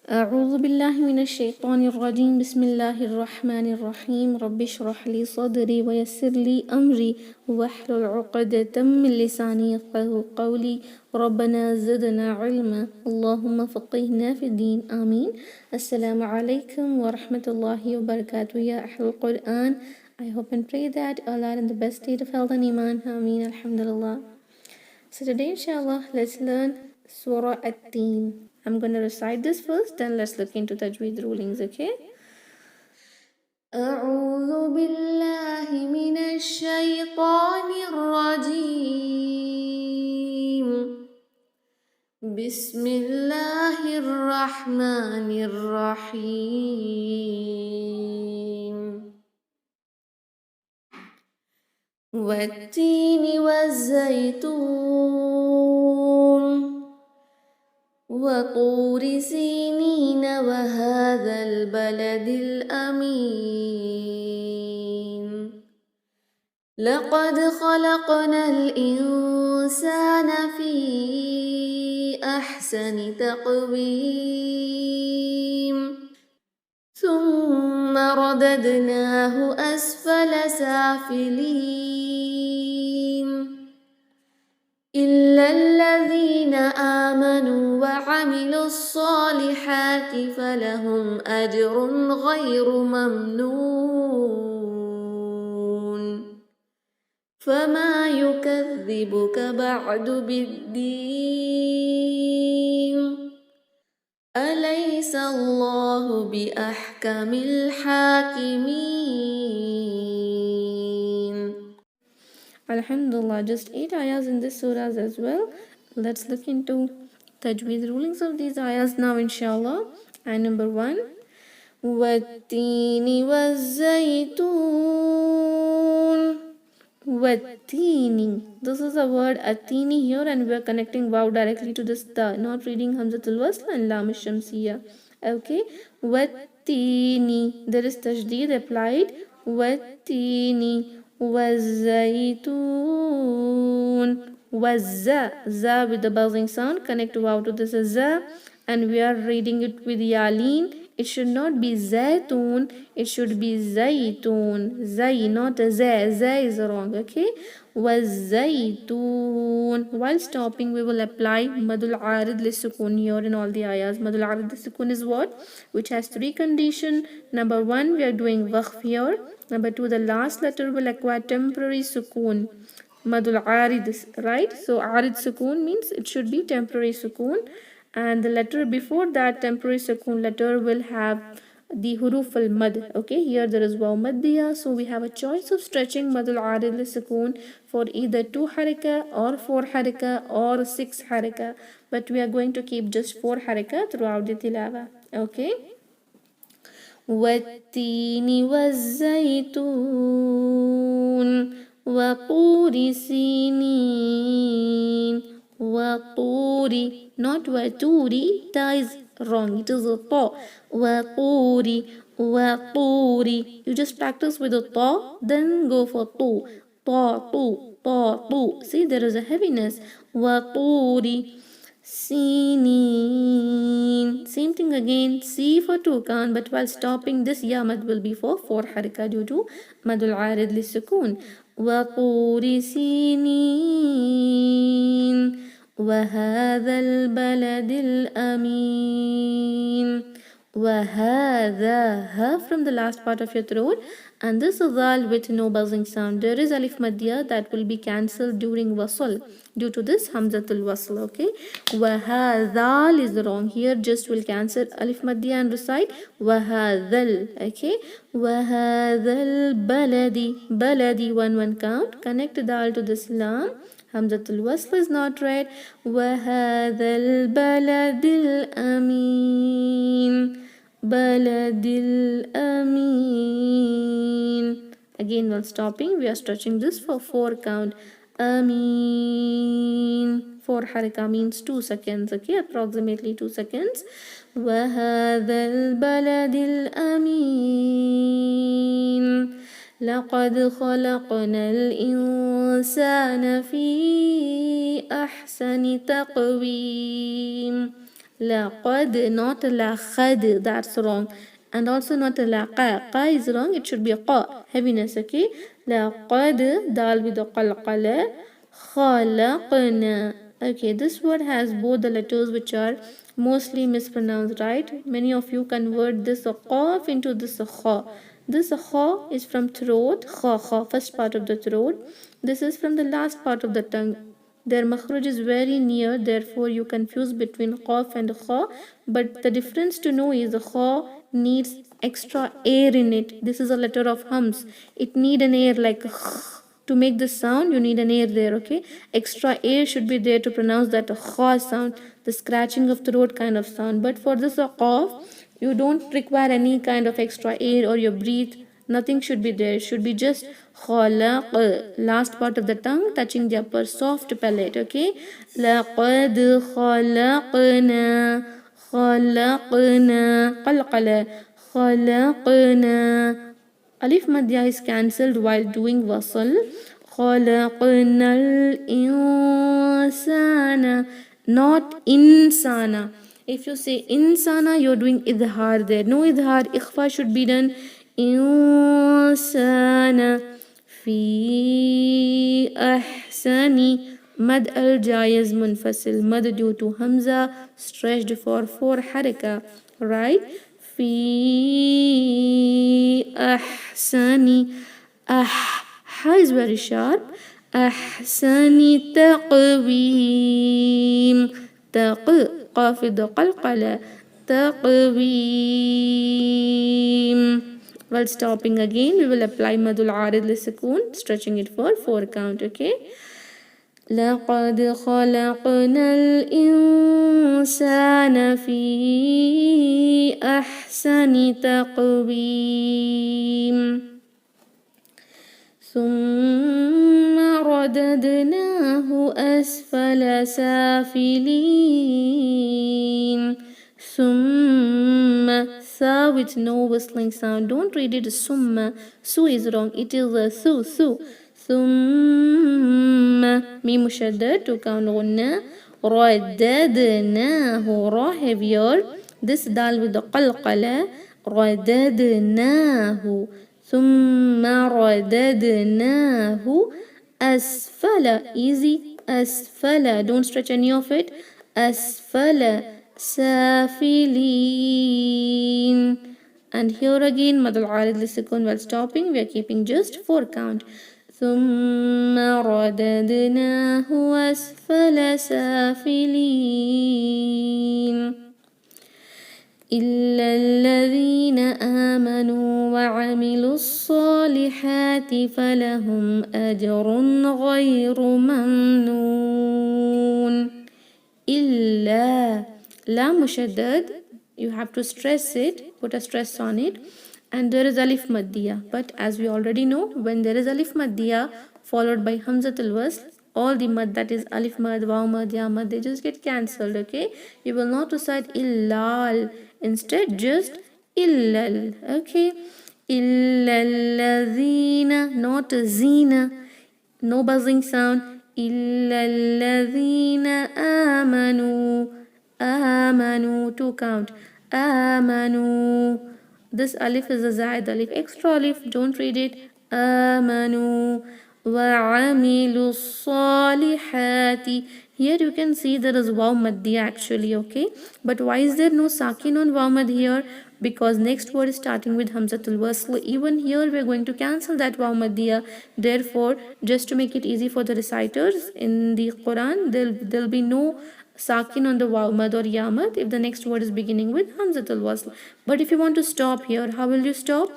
أعوذ بالله من الشيطان الرجيم. بسم الله الرحمن الرحيم. رب اشرح لي صدري ويسر لي أمري واحلل عقدة من لساني يفقهوا قولي. ربنا زدنا علما اللهم فقهنا في الدين آمين. السلام عليكم ورحمة الله وبركاته يا أهل القرآن. I hope and pray that all are in the best state of health and iman. Ameen. Alhamdulillah. So today inshallah let's learn Surah At-Teen. I'm going to recite this first, then let's look into Tajweed rulings, okay? أعوذ بالله من الشيطان الرجيم. بسم الله الرحمن الرحيم. والتين والزيتون وطور سينين وهذا البلد الأمين. لقد خلقنا الإنسان في أحسن تقويم ثم رددناه أسفل سافلين إلا الذين آمنوا وعملوا الصالحات فلهم أجر غير ممنون. فما يكذبك بعد بالدين أليس الله بأحكم الحاكمين. Alhamdulillah, just 8 ayahs in this surah as well. Let's look into Tajweed rulings of these ayahs now inshallah. Ayah number 1. وَالتِّينِ وَالزَّيْتُونِ. Wattini. This is the word atini here, and we are connecting wow directly to this ta, not reading Hamzatul Wasl and Lam Shamsiya. Okay, wattini. There is tajdeed applied. Wattini wazaytun. Wazza. Za with the buzzing sound. Connect wow to this za, and we are reading it with yaleen. It should not be zaytun, it should be zaytun. Zay, not zay. Zay is wrong, okay? Wazaytun. While stopping, we will apply madul arid li sukun here in all the ayahs. Madul arid li sukun is what? Which has 3 conditions. Number 1, we are doing waqf here. Number 2, the last letter will acquire temporary sukun. Madul arid, right? So arid sukun means it should be temporary sukun. And the letter before that temporary sukun letter will have the huruf al-mad. Okay, here there is waw maddiya, so we have a choice of stretching madul arid li-sukun for either 2 haraka or 4 haraka or 6 haraka, but we are going to keep just 4 haraka throughout the tilawa. Okay. والتين والزيتون وطور سينين. وطوري, not waturi. Ta is wrong, it is a ta. Waturi, waturi. You just practice with a ta, then go for tu. Ta, tu, ta, tu. See, there is a heaviness. Waturi Sinin. Same thing again. C for tukan, but while stopping, this ya mad will be for 4 haraka due to madul arid li sukun. وطور سينين وهذا البلد الأمين. وهذا, ha from the last part of your throat, and this is zal with no buzzing sound. There is alif maddiya that will be cancelled during wasl due to this hamzatul wasl. Okay, wahadhal is wrong here. Just will cancel alif maddiya and recite wahadhal. Okay, wahadhal baladi. Baladi, 1 count. Connect dal to this lam. Hamzatul wasl is not read. Wahadhal baladil amin. Baladil amin. Again, while stopping, we are stretching this for 4 count. Amin. 4 haraka means 2 seconds. Okay, approximately 2 seconds. وهذا البلد الأمين. لقد خلقنا الإنسان في أحسن تقويم. لقد, not لخد, that's wrong. And also not laqa. Qa is wrong, it should be qa, heaviness, okay? لقد, dal with the qalqala. خلقنا. Okay, this word has both the letters which are mostly mispronounced, right? Many of you convert this qaf into this kha. This kha is from throat, kha, first part of the throat. This is from the last part of the tongue. Their makhraj is very near, therefore you confuse between qaf and kha. But the difference to know is the kha needs extra air in it. This is a letter of hums. It need an air like to make this sound. You need an air there, okay? Extra air should be there to pronounce that kha sound, the scratching of throat kind of sound. But for this qaf, you don't require any kind of extra air or your breathe. Nothing should be there. It should be just khalaq, last part of the tongue touching the upper soft palate, okay? لقد خلقنا خلقنا قلقلة خلقنا. Alif madya is cancelled while doing wasl. خلقنا الإنسان, not insana. If you say insana, you're doing idhar there. No idhar, ikhfa should be done. إنسان في أحسن. Mad al jayaz munfasil. Mad due to hamza stretched for 4 haraka. Right? في أحسن. Ha is very sharp. أحسن تقويم. قافض قلقلة تقويم. While stopping again, we will apply madul arid lisukun, stretching it for 4 count, okay? لقد خلقنا الإنسان في أحسن تقويم ثم رددناه أسفل سافلين. ثم, sa with no whistling sound. Don't read it summa. Su is wrong. It is a su. ثم ميم مشدد to count غنة. رددناه ra heavier. This dal with the qalqala. رددناه. ثم رددناه أسفل. Easy. أسفل. Don't stretch any of it. أسفل سافلين. And here again مد العارض للسكون while stopping. We are keeping just 4 count. ثم رددناه أسفل سافلين. إلا الذين آمنوا وعملوا الصالحات فلهم أجر غير ممنون. إلا, la mushaddad, you have to stress it, put a stress on it. And there is alif maddiya. But as we already know, when there is alif maddiya followed by hamzatul wasl, all the mad, that is alif mad, waw mad, ya mad, they just get cancelled, okay? You will not recite illal. Instead, just illal, okay? Illalladhina, not zina. No buzzing sound. Illalladhina amanu. Amanu, 2 count. Amanu. This alif is a zaid alif. Extra alif, don't read it. Amanu. وَعَمِلُوا الصَّالِحَاتِ. Here you can see there is waw maddiya actually, okay? But why is there no sakin on waw mad here? Because next word is starting with hamzatul wasl. Even here we are going to cancel that waw maddiya. Therefore, just to make it easy for the reciters in the Quran, there'll be no sakin on the waw mad or ya mad if the next word is beginning with hamzatul wasl. But if you want to stop here, how will you stop?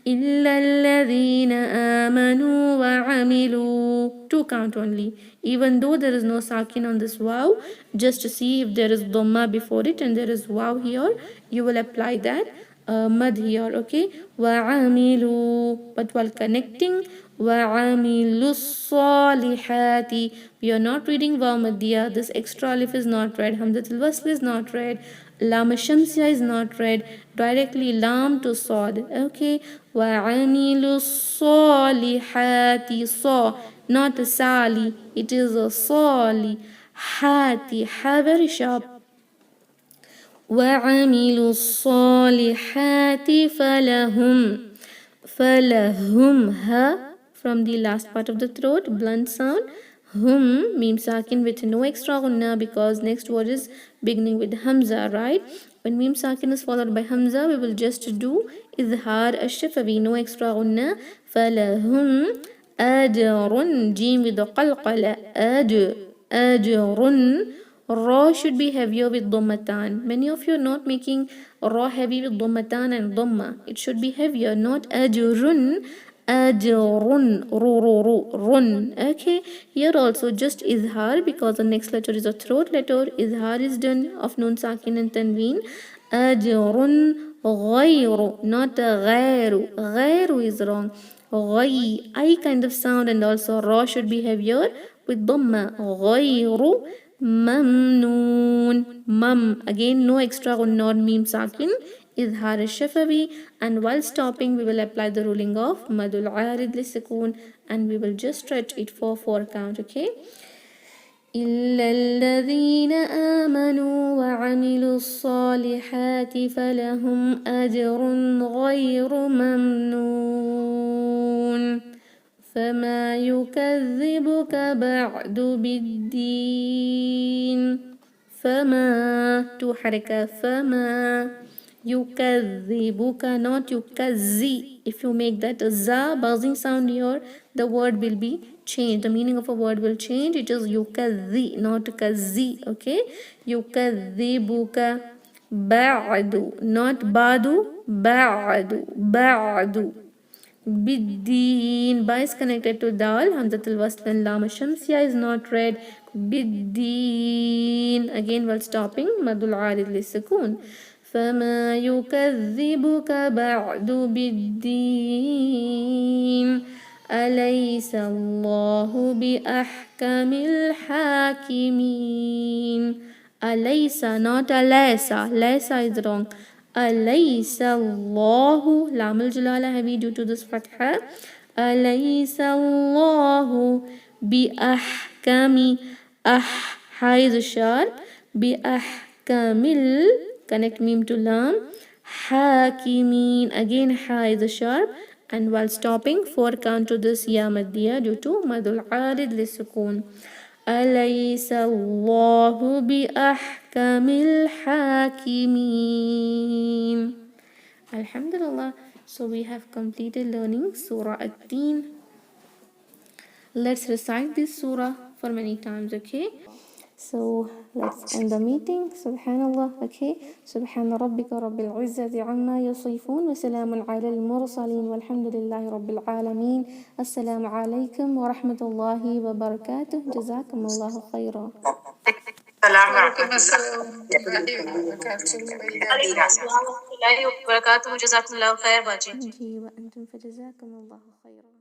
إِلَّا الَّذِينَ آمَنُوا وَعَمِلُوا, 2 count only. Even though there is no sakin on this waw, just to see if there is dhamma before it and there is waw here, you will apply that mad here, okay? وَعَمِلُوا. But while connecting, وَعَمِلُوا الصَّالِحَاتِ, we are not reading waw maddiya. This extra alif is not read. Hamzatul wasl is not read. Lam shamsiya is not read. Directly lam to sod, okay? وَعَمِلُوا الصَّالِحَاتِ. Saw, not a sali. It is a sali. Hati, ha very sharp. وعملوا الصالحات فلهم ha from the last part of the throat, blunt sound. Mim sakin with no extra gunna because next word is beginning with hamza, right? When mim sakin is followed by hamza, we will just do izhar ash-shafawi, no extra gunna. فلهم أجر, jim with the qalqala, أجر. Ra should be heavier with dhammatan. Many of you are not making ra heavy with dhammatan and dhamma. It should be heavier, not ajrun, ajrun, run. Okay, here also just izhar because the next letter is a throat letter. Izhar is done of nun sakin and tanween. Ajrun ghayru, not ghayru. Ghayru is wrong. I kind of sound and also ra should be heavier with dhamma. Ghayru mamnoon. Again no extra gunna or mim sakin. Izhar al-shafawi, and while stopping we will apply the ruling of madul arid li-sukoon, and we will just stretch it for 4 count. Okay, إلا الذين آمنوا وعملوا الصالحات فلهم أجر غير ممنون فما يكذبك بعد بالدين فما تو حركة فما يكذبك not يكذي. If you make that a za buzzing sound here, the word will be changed. The meaning of a word will change. It is يكذي not كذي. Okay, يكذبك بعد not badu, بعد Biddin. Ba is connected to dal. Hamzatul wasl and lam shamsiya is not read. Biddin. Again while stopping, madul arid lisukun. فما يكذبك بعد بالدين أليس الله بأحكم الحاكمين. Alaysa not alaysa. Laysa is wrong. Alaysa Allahu, lam al-jalala heavy due to this fatha. Alaysa Allahu bi ahkami, ha is sharp. Bi ahkamil, connect mim to lam. Hakimin, again ha is sharp. And while stopping, 4 count to this ya maddiya due to madul arid lisukun. أليس الله بأحكم الحاكمين. Alhamdulillah. So we have completed learning Surah At-Teen. Let's recite this surah for many times, okay? So let's end the meeting. Subhanallah. Okay. Subhana rabbika rabbil izzati amma yasifun wa salamun ala al-mursalin walhamdulillahi rabbil alamin. Assalamu alaikum wa rahmatullahi wa barakatuh. Jazakumullahu khairan. وعليكم السلام ورحمة الله وبركاته. جزاكم الله خير باجي. जी व अंतुम फजज़ाकुमुल्लाहु खैरन.